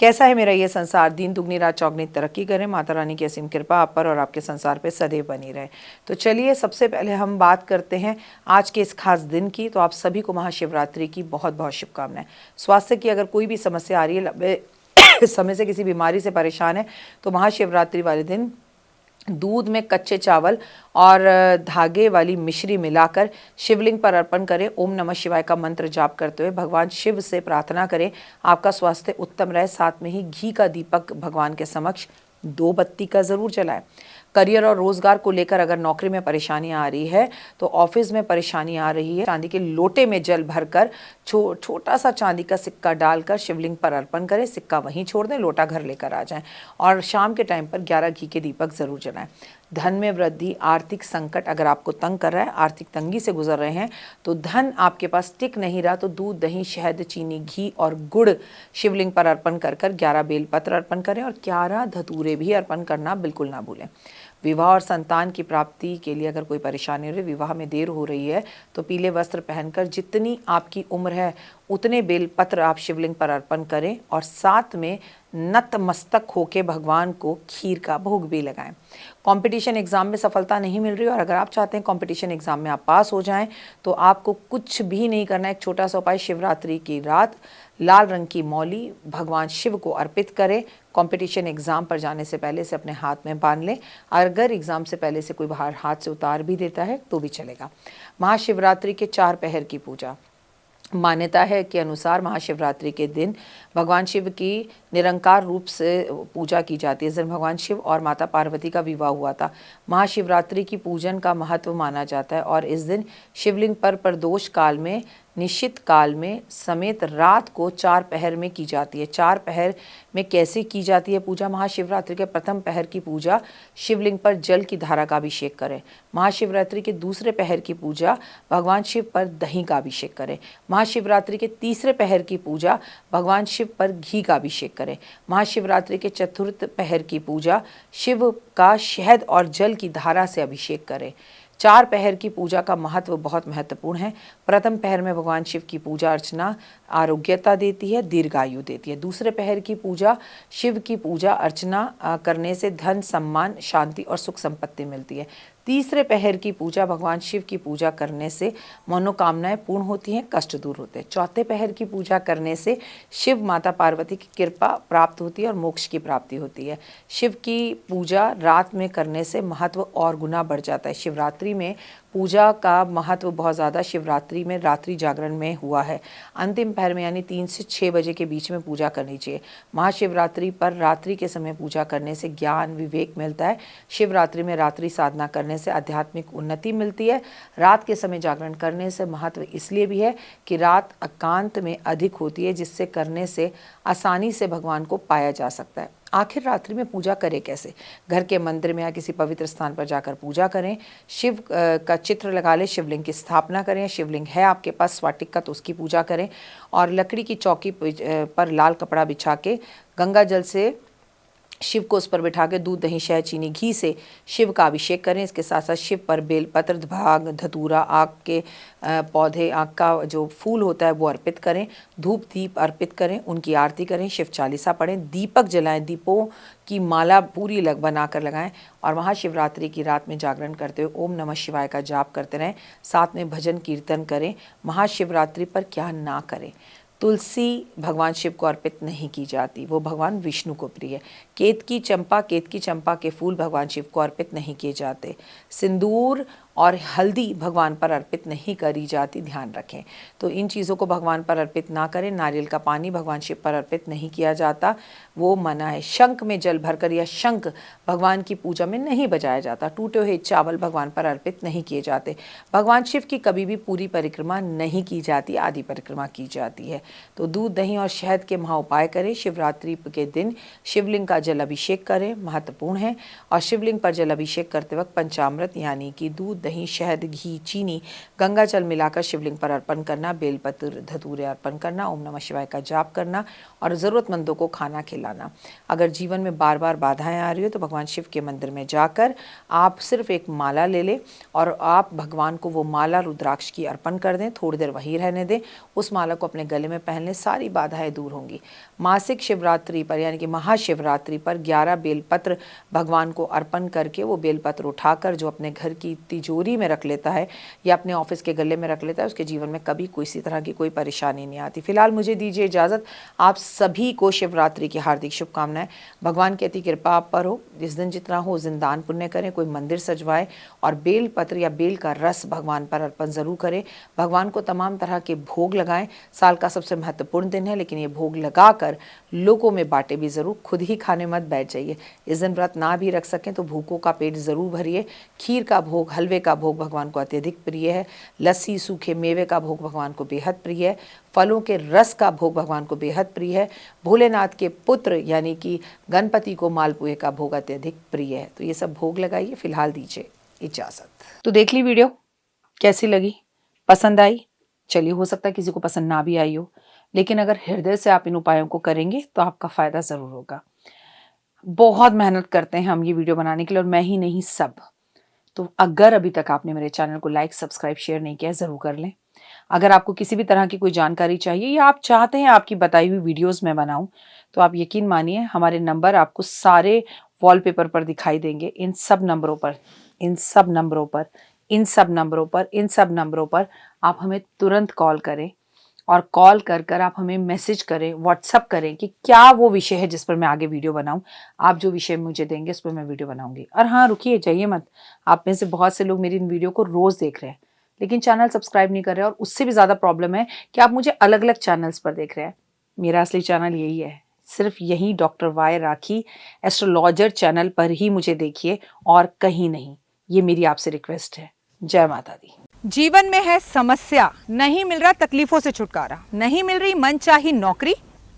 कैसा है मेरा ये संसार, दिन दुगनी रात चौगनी तरक्की करें, माता रानी की असीम कृपा आप पर और आपके संसार पे सदैव बनी रहे। तो चलिए सबसे पहले हम बात करते हैं आज के इस खास दिन की। तो आप सभी को महाशिवरात्रि की बहुत बहुत शुभकामनाएं। स्वास्थ्य की अगर कोई भी समस्या आ रही है, लंबे समय से किसी बीमारी से परेशान है, तो महाशिवरात्रि वाले दिन दूध में कच्चे चावल और धागे वाली मिश्री मिलाकर शिवलिंग पर अर्पण करें। ओम नमः शिवाय का मंत्र जाप करते हुए भगवान शिव से प्रार्थना करें आपका स्वास्थ्य उत्तम रहे। साथ में ही घी का दीपक भगवान के समक्ष 2 बत्ती का ज़रूर जलाएं। करियर और रोजगार को लेकर अगर नौकरी में परेशानियां आ रही है, तो ऑफिस में परेशानी आ रही है, चांदी के लोटे में जल भरकर छोटा सा चांदी का सिक्का डालकर शिवलिंग पर अर्पण करें। सिक्का वहीं छोड़ दें, लोटा घर लेकर आ जाएं और शाम के टाइम पर 11 घी के दीपक ज़रूर जलाएं। धन में वृद्धि, आर्थिक संकट अगर आपको तंग कर रहा है, आर्थिक तंगी से गुजर रहे हैं, तो धन आपके पास टिक नहीं रहा, तो दूध, दही, शहद, चीनी, घी और गुड़ शिवलिंग पर अर्पण कर 11 बेलपत्र अर्पण करें और 11 धतूरे भी अर्पण करना बिल्कुल ना भूलें। विवाह और संतान की प्राप्ति के लिए अगर कोई परेशानी हो रही, विवाह में देर हो रही है, तो पीले वस्त्र पहनकर जितनी आपकी उम्र है उतने बेलपत्र आप शिवलिंग पर अर्पण करें और साथ में नतमस्तक होके भगवान को खीर का भोग भी लगाएं। कंपटीशन एग्ज़ाम में सफलता नहीं मिल रही और अगर आप चाहते हैं कंपटीशन एग्ज़ाम में आप पास हो जाएं, तो आपको कुछ भी नहीं करना है। एक छोटा सा उपाय, शिवरात्रि की रात लाल रंग की मौली भगवान शिव को अर्पित करें। कंपटीशन एग्ज़ाम पर जाने से पहले से अपने हाथ में बांध लें। अगर एग्ज़ाम से पहले से कोई बाहर हाथ से उतार भी देता है तो भी चलेगा। महाशिवरात्रि के 4 पहर की पूजा। मान्यता है कि अनुसार महाशिवरात्रि के दिन भगवान शिव की निरंकार रूप से पूजा की जाती है। इस दिन भगवान शिव और माता पार्वती का विवाह हुआ था। महाशिवरात्रि की पूजन का महत्व माना जाता है और इस दिन शिवलिंग पर प्रदोष काल में, निश्चित काल में समेत रात को 4 पहर में की जाती है। 4 पहर में कैसे की जाती है पूजा? महाशिवरात्रि के प्रथम पहर की पूजा शिवलिंग पर जल की धारा का अभिषेक करें। महाशिवरात्रि के दूसरे पहर की पूजा भगवान शिव पर दही का अभिषेक करें। महाशिवरात्रि के तीसरे पहर की पूजा भगवान शिव पर घी का अभिषेक करें। महाशिवरात्रि के चतुर्थ पहर की पूजा शिव का शहद और जल की धारा से अभिषेक करें। 4 पहर की पूजा का महत्व बहुत महत्वपूर्ण है। प्रथम पहर में भगवान शिव की पूजा अर्चना आरोग्यता देती है, दीर्घायु देती है। दूसरे पहर की पूजा शिव की पूजा अर्चना करने से धन, सम्मान, शांति और सुख संपत्ति मिलती है। तीसरे पहर की पूजा भगवान शिव की पूजा करने से मनोकामनाएं पूर्ण होती हैं, कष्ट दूर होते हैं। चौथे पहर की पूजा करने से शिव माता पार्वती की कृपा प्राप्त होती है और मोक्ष की प्राप्ति होती है। शिव की पूजा रात में करने से महत्व और गुना बढ़ जाता है। शिवरात्रि में पूजा का महत्व बहुत ज़्यादा शिवरात्रि में रात्रि जागरण में हुआ है। अंतिम पहर में यानी 3 से 6 बजे के बीच में पूजा करनी चाहिए। महाशिवरात्रि पर रात्रि के समय पूजा करने से ज्ञान, विवेक मिलता है। शिवरात्रि में रात्रि साधना करने से आध्यात्मिक उन्नति मिलती है। रात के समय जागरण करने से महत्व इसलिए भी है कि रात एकांत में अधिक होती है, जिससे करने से आसानी से भगवान को पाया जा सकता है। आखिर रात्रि में पूजा करें कैसे? घर के मंदिर में या किसी पवित्र स्थान पर जाकर पूजा करें। शिव का चित्र लगा लें, शिवलिंग की स्थापना करें। शिवलिंग है आपके पास स्वाटिक का, तो उसकी पूजा करें और लकड़ी की चौकी पर लाल कपड़ा बिछा के गंगा जल से शिव को उस पर बिठा के दूध, दही, शहद, चीनी, घी से शिव का अभिषेक करें। इसके साथ साथ शिव पर बेलपत्र, भाग, धतूरा, आग के पौधे, आग का जो फूल होता है वो अर्पित करें। धूप दीप अर्पित करें, उनकी आरती करें, शिव चालीसा पढ़ें, दीपक जलाएं, दीपों की माला पूरी बनाकर लगाएं और महाशिवरात्रि की रात में जागरण करते हुए ओम नमः शिवाय का जाप करते रहें। साथ में भजन कीर्तन करें। महाशिवरात्रि पर क्या ना करें? तुलसी भगवान शिव को अर्पित नहीं की जाती, वो भगवान विष्णु को प्रिय है। केतकी चंपा के फूल भगवान शिव को अर्पित नहीं किए जाते। सिंदूर और हल्दी भगवान पर अर्पित नहीं करी जाती, ध्यान रखें। तो इन चीज़ों को भगवान पर अर्पित ना करें। नारियल का पानी भगवान शिव पर अर्पित नहीं किया जाता, वो मना है। शंख में जल भरकर या शंख भगवान की पूजा में नहीं बजाया जाता। टूटे हुए चावल भगवान पर अर्पित नहीं किए जाते। भगवान शिव की कभी भी पूरी परिक्रमा नहीं की जाती, आधी परिक्रमा की जाती है। तो दूध, दही और शहद के महा उपाय करें। शिवरात्रि के दिन शिवलिंग का जल अभिषेक करें, महत्वपूर्ण है। और शिवलिंग पर जल अभिषेक करते वक्त पंचामृत यानी कि दूध, दही, शहद, घी, चीनी, गंगा जल मिलाकर शिवलिंग पर अर्पण करना, बेलपत्र धतूरे अर्पण करना, ओम नमः शिवाय का जाप करना और ज़रूरतमंदों को खाना खिलाना। अगर जीवन में बार बार बाधाएं आ रही हो तो भगवान शिव के मंदिर में जाकर आप सिर्फ एक माला ले लें और आप भगवान को वो माला रुद्राक्ष की अर्पण कर दें, थोड़ी देर वहीं रहने दें, उस माला को अपने गले में पहन लें, सारी बाधाएं दूर होंगी। मासिक शिवरात्रि पर यानी कि महाशिवरात्रि पर 11 बेलपत्र भगवान को अर्पण करके वो बेलपत्र उठाकर जो अपने घर की तिजोरी में रख लेता है या अपने ऑफिस के गले में रख लेता है, उसके जीवन में कभी किसी तरह की कोई परेशानी नहीं आती। फिलहाल मुझे दीजिए इजाज़त। आप सभी को शिवरात्रि की हार्दिक शुभकामनाएं। भगवान की अति कृपा आप पर हो। जिस दिन जितना हो उस दिन दान पुण्य करें, कोई मंदिर सजवाए और बेल पत्र या बेल का रस भगवान पर अर्पण ज़रूर करें। भगवान को तमाम तरह के भोग लगाएं। साल का सबसे महत्वपूर्ण दिन है, लेकिन ये भोग लगाकर लोगों में बांटे भी ज़रूर, खुद ही खाने मत बैठ जाइए। इस दिन व्रत ना भी रख सकें तो भूखों का पेट ज़रूर भरिए। खीर का भोग, हलवे का भोग भगवान को अत्यधिक प्रिय है। लस्सी, सूखे मेवे का भोग भगवान को बेहद प्रिय है। फलों के रस का भोग भगवान को बेहद प्रिय है। भोलेनाथ के पुत्र यानी कि गणपति को मालपुए का भोग अत्यधिक प्रिय है। तो ये सब भोग लगाइए। फिलहाल दीजिए इजाज़त। तो देख ली वीडियो, कैसी लगी, पसंद आई? चलिए, हो सकता है किसी को पसंद ना भी आई हो, लेकिन अगर हृदय से आप इन उपायों को करेंगे तो आपका फ़ायदा ज़रूर होगा। बहुत मेहनत करते हैं हम ये वीडियो बनाने के लिए, और मैं ही नहीं, सब। तो अगर अभी तक आपने मेरे चैनल को लाइक, सब्सक्राइब, शेयर नहीं किया, ज़रूर कर लें। अगर आपको किसी भी तरह की कोई जानकारी चाहिए या आप चाहते हैं आपकी बताई हुई वीडियोस मैं बनाऊं, तो आप यकीन मानिए हमारे नंबर आपको सारे वॉलपेपर पर दिखाई देंगे। इन सब नंबरों पर आप हमें तुरंत कॉल करें, और कॉल कर आप हमें मैसेज करें, व्हाट्सअप करें कि क्या वो विषय है जिस पर मैं आगे वीडियो बनाऊं। आप जो विषय मुझे देंगे उस पर मैं वीडियो बनाऊंगी। और हाँ, रुकिए, जाइए मत। आप में से बहुत से लोग मेरी इन वीडियो को रोज़ देख रहे हैं, लेकिन चैनल सब्सक्राइब नहीं कर रहे हैं, और उससे भी ज़्यादा प्रॉब्लम है कि आप मुझे अलग अलग चैनल्स पर देख रहे हैं। मेरा असली चैनल यही है, सिर्फ यही डॉक्टर वाई राखी एस्ट्रोलॉजर चैनल पर ही मुझे देखिए, और कहीं नहीं। ये मेरी आपसे रिक्वेस्ट है। जय माता दी। जीवन में है समस्या, नहीं मिल रहा तकलीफों से छुटकारा, नहीं मिल रही मनचाही नौकरी,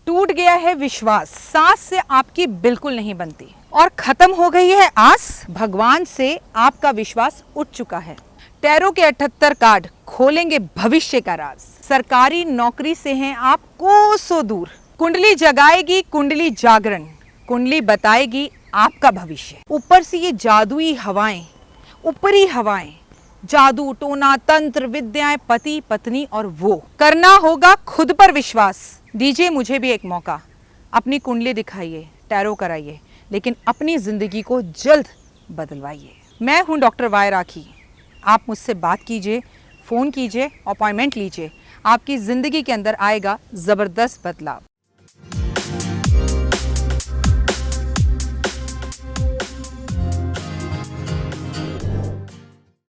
टूट गया है विश्वास, सांस से आपकी बिल्कुल नहीं बनती और खत्म हो गई है आस, भगवान से आपका विश्वास उठ चुका है। टैरो के 78 कार्ड खोलेंगे भविष्य का राज। सरकारी नौकरी से हैं आप कोसों दूर। कुंडली जगाएगी कुंडली जागरण, कुंडली बताएगी आपका भविष्य। ऊपर से ये जादुई हवाएं, ऊपरी हवाएं, जादू टोना तंत्र विद्याएं, पति पत्नी और वो। करना होगा खुद पर विश्वास। दीजिए मुझे भी एक मौका, अपनी कुंडली दिखाइए, टैरो कराइए, लेकिन अपनी जिंदगी को जल्द बदलवाइए। मैं हूं डॉक्टर वाई राखी। आप मुझसे बात कीजिए, फ़ोन कीजिए, अपॉइंटमेंट लीजिए। आपकी ज़िंदगी के अंदर आएगा ज़बरदस्त बदलाव।